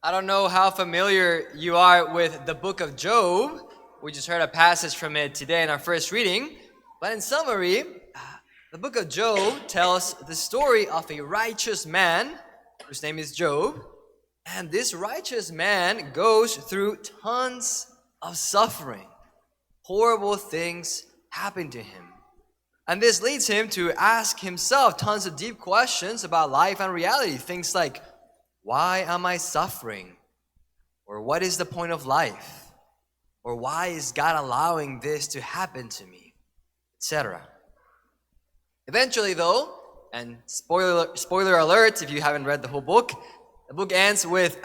I don't know how familiar you are with the book of Job. We just heard a passage from it today in our first reading. But in summary, the book of Job tells the story of a righteous man whose name is Job. And this righteous man goes through tons of suffering. Horrible things happen to him. And this leads him to ask himself tons of deep questions about life and reality. Things like, why am I suffering? Or what is the point of life? Or why is God allowing this to happen to me? Etc. Eventually though, and spoiler alert if you haven't read the whole book, the book ends with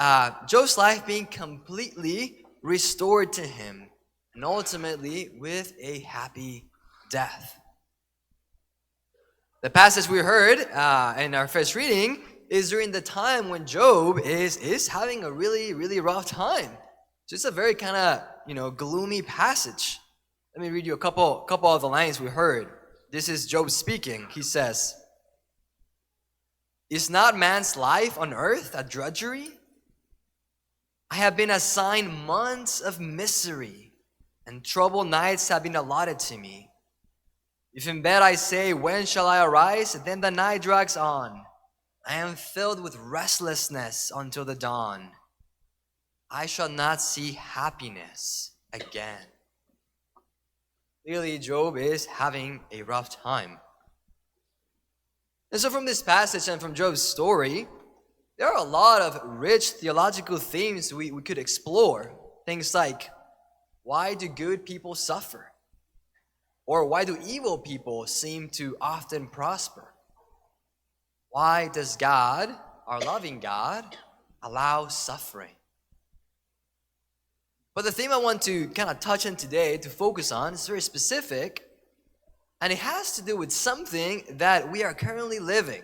Job's life being completely restored to him, and ultimately with a happy death. The passage we heard in our first reading is during the time when Job is having a really rough time. So it's a very kind of gloomy passage. Let me read you a couple of the lines we heard. This is Job speaking. He says, "Is not man's life on earth a drudgery? I have been assigned months of misery, and troubled nights have been allotted to me. If in bed I say, when shall I arise? Then the night drags on. I am filled with restlessness until the dawn. I shall not see happiness again." Clearly, Job is having a rough time. And so from this passage and from Job's story, there are a lot of rich theological themes we could explore. Things like, why do good people suffer? Or why do evil people seem to often prosper? Why does God, our loving God, allow suffering? But the theme I want to kind of touch on today, to focus on, is very specific, and it has to do with something that we are currently living.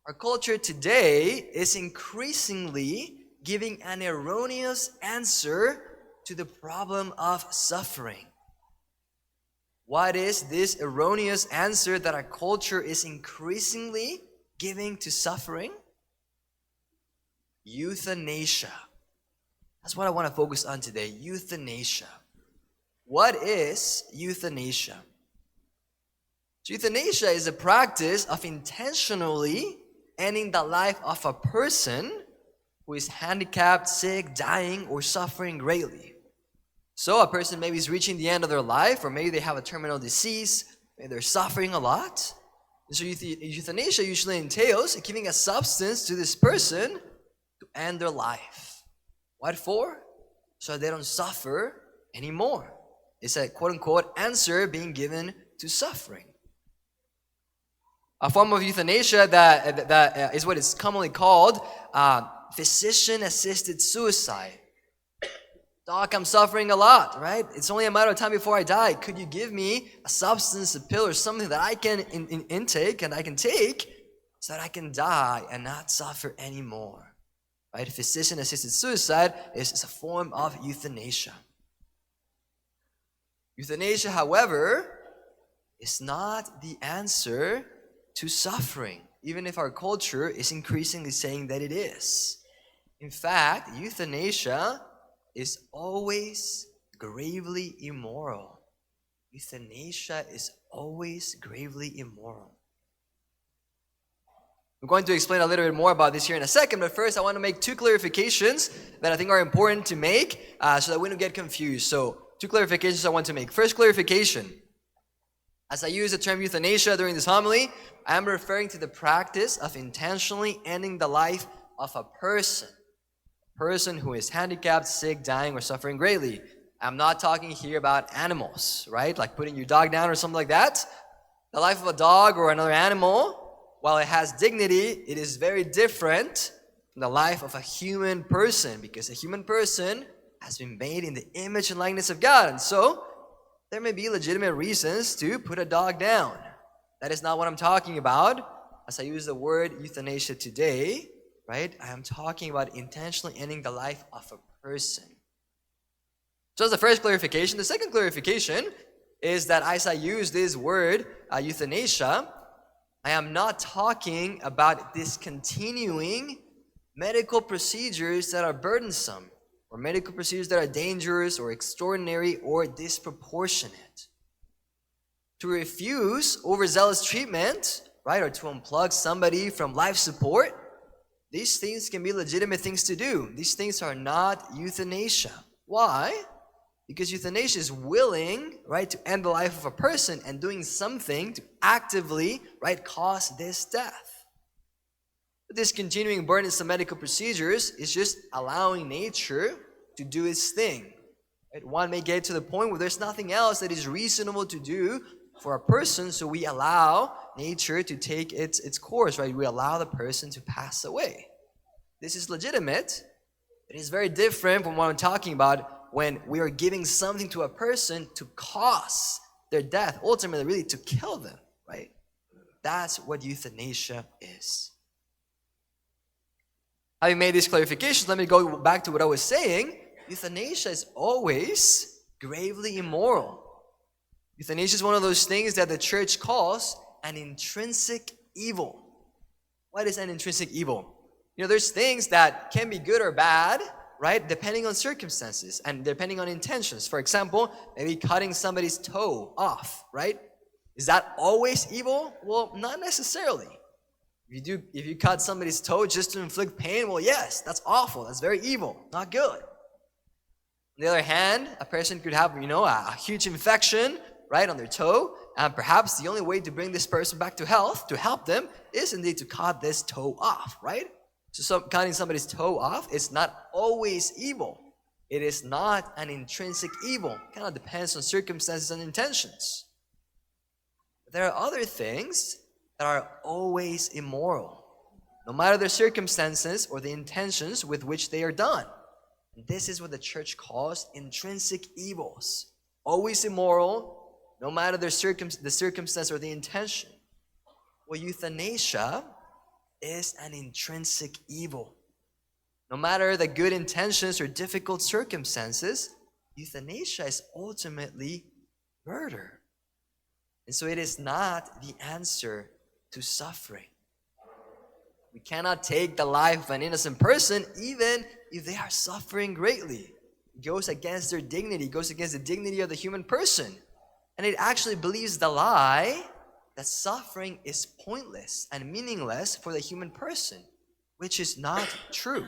Our culture today is increasingly giving an erroneous answer to the problem of suffering. What is this erroneous answer that our culture is increasingly giving to suffering? Euthanasia. That's what I want to focus on today. Euthanasia. What is euthanasia? So euthanasia is a practice of intentionally ending the life of a person who is handicapped, sick, dying, or suffering greatly. So a person maybe is reaching the end of their life, or maybe they have a terminal disease, maybe they're suffering a lot. And so euthanasia usually entails giving a substance to this person to end their life. What for? So they don't suffer anymore. It's a quote-unquote answer being given to suffering. A form of euthanasia that is what is commonly called physician-assisted suicide. Doc, I'm suffering a lot, right? It's only a matter of time before I die. Could you give me a substance, a pill, or something that I can intake and I can take so that I can die and not suffer anymore? Right? Physician-assisted suicide is a form of euthanasia. Euthanasia, however, is not the answer to suffering, even if our culture is increasingly saying that it is. In fact, euthanasia is always gravely immoral. Euthanasia is always gravely immoral. I'm going to explain a little bit more about this here in a second, but first I want to make two clarifications that I think are important to make so that we don't get confused. So, two clarifications I want to make. First clarification. As I use the term euthanasia during this homily, I am referring to the practice of intentionally ending the life of a person. Person who is handicapped, sick, dying, or suffering greatly. I'm not talking here about animals, right? Like putting your dog down or something like that. The life of a dog or another animal, while it has dignity, it is very different from the life of a human person, because a human person has been made in the image and likeness of God. And so, there may be legitimate reasons to put a dog down. That is not what I'm talking about as I use the word euthanasia today. Right? I am talking about intentionally ending the life of a person. So that's the first clarification. The second clarification is that as I use this word, euthanasia, I am not talking about discontinuing medical procedures that are burdensome, or medical procedures that are dangerous or extraordinary or disproportionate. To refuse overzealous treatment, right, or to unplug somebody from life support, these things can be legitimate things to do. These things are not euthanasia. Why? Because euthanasia is willing, right, to end the life of a person and doing something to actively, right, cause this death. Discontinuing burdensome medical procedures is just allowing nature to do its thing. Right? One may get to the point where there's nothing else that is reasonable to do for a person, so we allow nature to take its course, right? We allow the person to pass away. This is legitimate. It is very different from what I'm talking about when we are giving something to a person to cause their death, ultimately really to kill them, right? That's what euthanasia is. Having made these clarifications, let me go back to what I was saying. Euthanasia is always gravely immoral. Euthanasia is one of those things that the church calls an intrinsic evil. What is an intrinsic evil? You know, there's things that can be good or bad, right, depending on circumstances and depending on intentions. For example, maybe cutting somebody's toe off, right? Is that always evil? Well, not necessarily. If you cut somebody's toe just to inflict pain, well, yes, that's awful. That's very evil, not good. On the other hand, a person could have, a huge infection, right, on their toe, and perhaps the only way to bring this person back to health, to help them, is indeed to cut this toe off, right? So cutting somebody's toe off is not always evil. It is not an intrinsic evil. It kind of depends on circumstances and intentions. But there are other things that are always immoral, no matter the circumstances or the intentions with which they are done. And this is what the church calls intrinsic evils. Always immoral, no matter the circumstance or the intention. Well, euthanasia is an intrinsic evil. No matter the good intentions or difficult circumstances, euthanasia is ultimately murder. And so it is not the answer to suffering. We cannot take the life of an innocent person even if they are suffering greatly. It goes against their dignity, it goes against the dignity of the human person. And it actually believes the lie that suffering is pointless and meaningless for the human person, which is not true.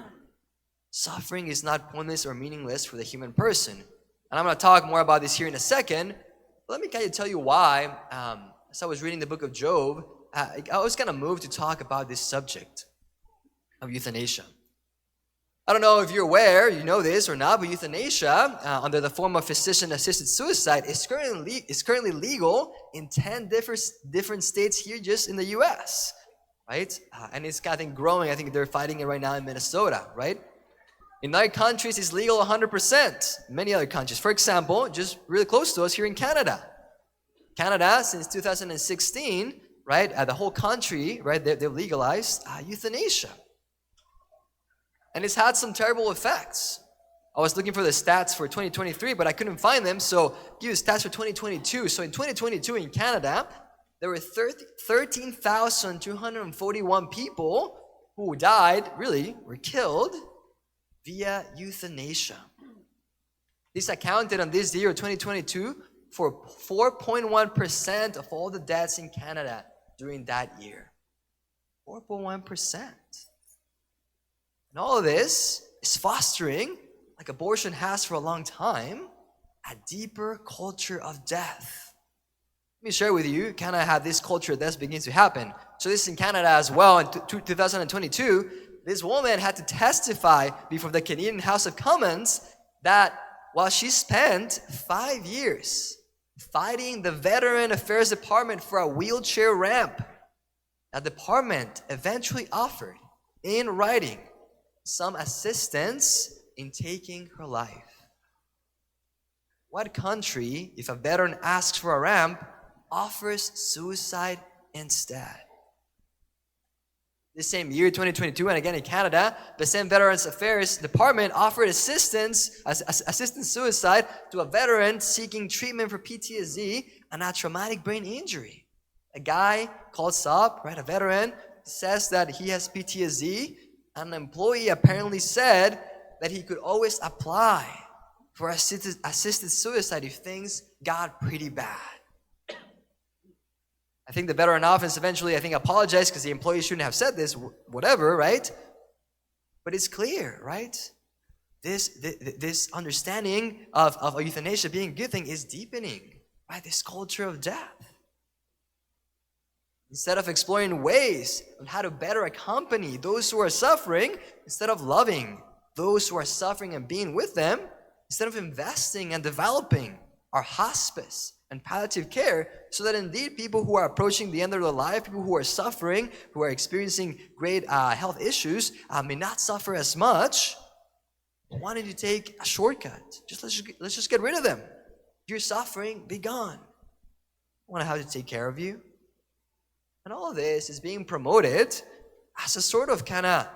Suffering is not pointless or meaningless for the human person. And I'm going to talk more about this here in a second. But let me kind of tell you why. As I was reading the book of Job, I was kind of moved to talk about this subject of euthanasia. I don't know if you're aware, you know this or not, but euthanasia, under the form of physician-assisted suicide, is currently legal in 10 different states here just in the U.S., right? And it's, I think, growing. I think they're fighting it right now in Minnesota, right? In other countries, it's legal 100%. Many other countries. For example, just really close to us here in Canada. Canada, since 2016, right, the whole country, right, they've legalized euthanasia. And it's had some terrible effects. I was looking for the stats for 2023, but I couldn't find them, so I'll give you the stats for 2022. So in 2022 in Canada, there were 13,241 people who died, were killed via euthanasia. This accounted on this year, 2022, for 4.1% of all the deaths in Canada during that year. 4.1%. And all of this is fostering, like abortion has for a long time, a deeper culture of death. Let me share with you kind of how this culture of death begins to happen. So this is in Canada as well. In 2022, this woman had to testify before the Canadian House of Commons that while she spent 5 years fighting the Veteran Affairs Department for a wheelchair ramp, that department eventually offered, in writing, some assistance in taking her life. What country, if a veteran asks for a ramp, offers suicide instead? This same year, 2022, and again in Canada, the same Veterans Affairs Department offered assistance suicide to a veteran seeking treatment for PTSD and a traumatic brain injury. A guy calls up, right, a veteran, says that he has PTSD, an employee apparently said that he could always apply for assisted suicide if things got pretty bad. I think the veteran office eventually, apologized because the employee shouldn't have said this, whatever, right? But it's clear, right? This understanding of euthanasia being a good thing is deepening, right? This culture of death. Instead of exploring ways on how to better accompany those who are suffering, instead of loving those who are suffering and being with them, instead of investing and developing our hospice and palliative care, so that indeed people who are approaching the end of their life, people who are suffering, who are experiencing great health issues, may not suffer as much, wanting to take a shortcut. Let's just get rid of them. You're suffering, be gone. I want to have to take care of you. And all of this is being promoted as a sort of kind of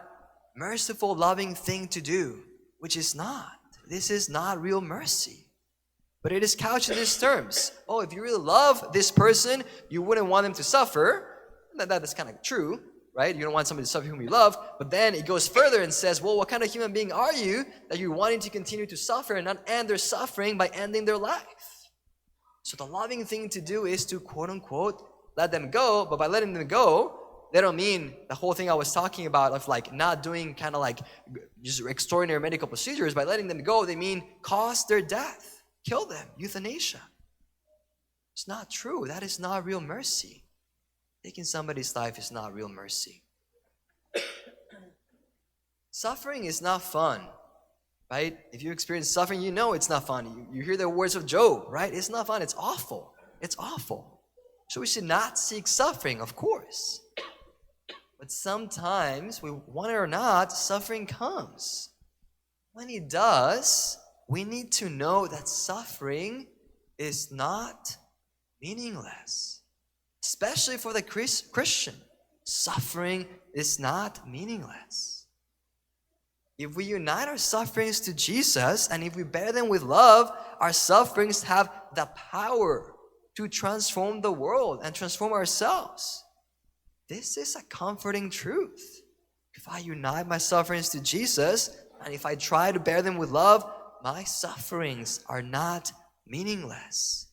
merciful, loving thing to do, which is not. This is not real mercy. But it is couched in these terms. Oh, if you really love this person, you wouldn't want them to suffer. That is kind of true, right? You don't want somebody to suffer whom you love. But then it goes further and says, well, what kind of human being are you that you're wanting to continue to suffer and not end their suffering by ending their life? So the loving thing to do is to, quote unquote, let them go. But by letting them go, they don't mean the whole thing I was talking about of like not doing kind of like just extraordinary medical procedures. By letting them go, they mean cause their death. Kill them, euthanasia. It's not true. That is not real mercy. Taking somebody's life is not real mercy. Suffering is not fun, right? If you experience suffering, you know it's not fun. You hear the words of Job, right? It's not fun. It's awful. It's awful. So we should not seek suffering, of course. But sometimes, we want it or not, suffering comes. When it does, we need to know that suffering is not meaningless. Especially for the Christian, suffering is not meaningless. If we unite our sufferings to Jesus and if we bear them with love, our sufferings have the power to transform the world and transform ourselves. This is a comforting truth. If I unite my sufferings to Jesus and if I try to bear them with love, my sufferings are not meaningless.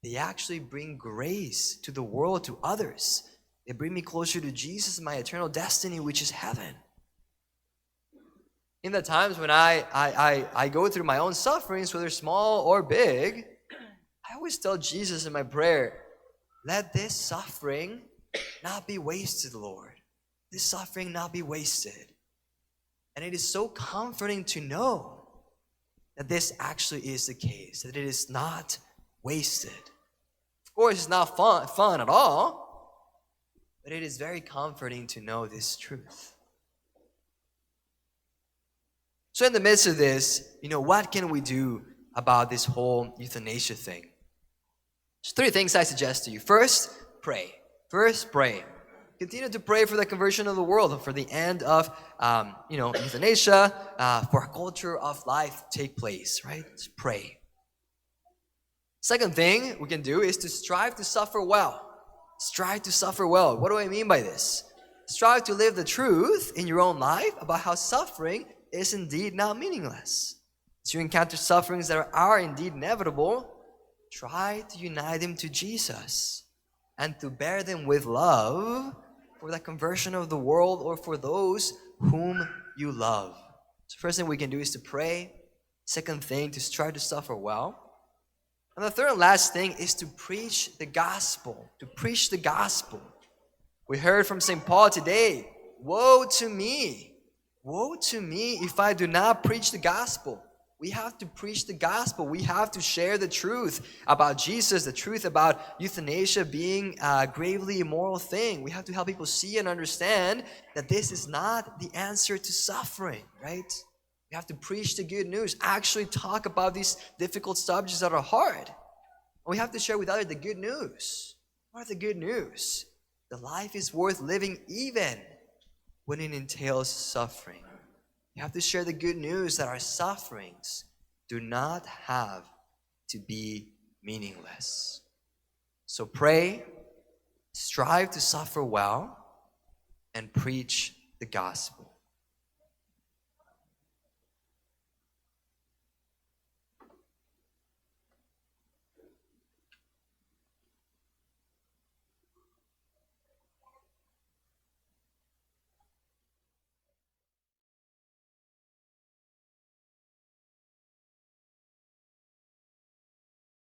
They actually bring grace to the world, to others. They bring me closer to Jesus and my eternal destiny, which is heaven. In the times when I go through my own sufferings, whether small or big, I always tell Jesus in my prayer, let this suffering not be wasted, Lord. This suffering not be wasted. And it is so comforting to know that this actually is the case, that it is not wasted. Of course, it's not fun at all, but it is very comforting to know this truth. So in the midst of this, what can we do about this whole euthanasia thing? There's 3 things I suggest to you. First, pray. Continue to pray for the conversion of the world and for the end of, euthanasia, for a culture of life to take place, right? Just pray. Second thing we can do is to strive to suffer well. Strive to suffer well. What do I mean by this? Strive to live the truth in your own life about how suffering is indeed not meaningless. As you encounter sufferings that are indeed inevitable, try to unite them to Jesus and to bear them with love for the conversion of the world or for those whom you love. So first thing we can do is to pray. Second thing, to strive to suffer well. And the third and last thing is to preach the gospel. To preach the gospel. We heard from St. Paul today, woe to me. Woe to me if I do not preach the gospel. We have to preach the gospel. We have to share the truth about Jesus, the truth about euthanasia being a gravely immoral thing. We have to help people see and understand that this is not the answer to suffering, right? We have to preach the good news, actually talk about these difficult subjects that are hard. And we have to share with others the good news. What are the good news? The life is worth living even when it entails suffering. You have to share the good news that our sufferings do not have to be meaningless. So pray, strive to suffer well, and preach the gospel.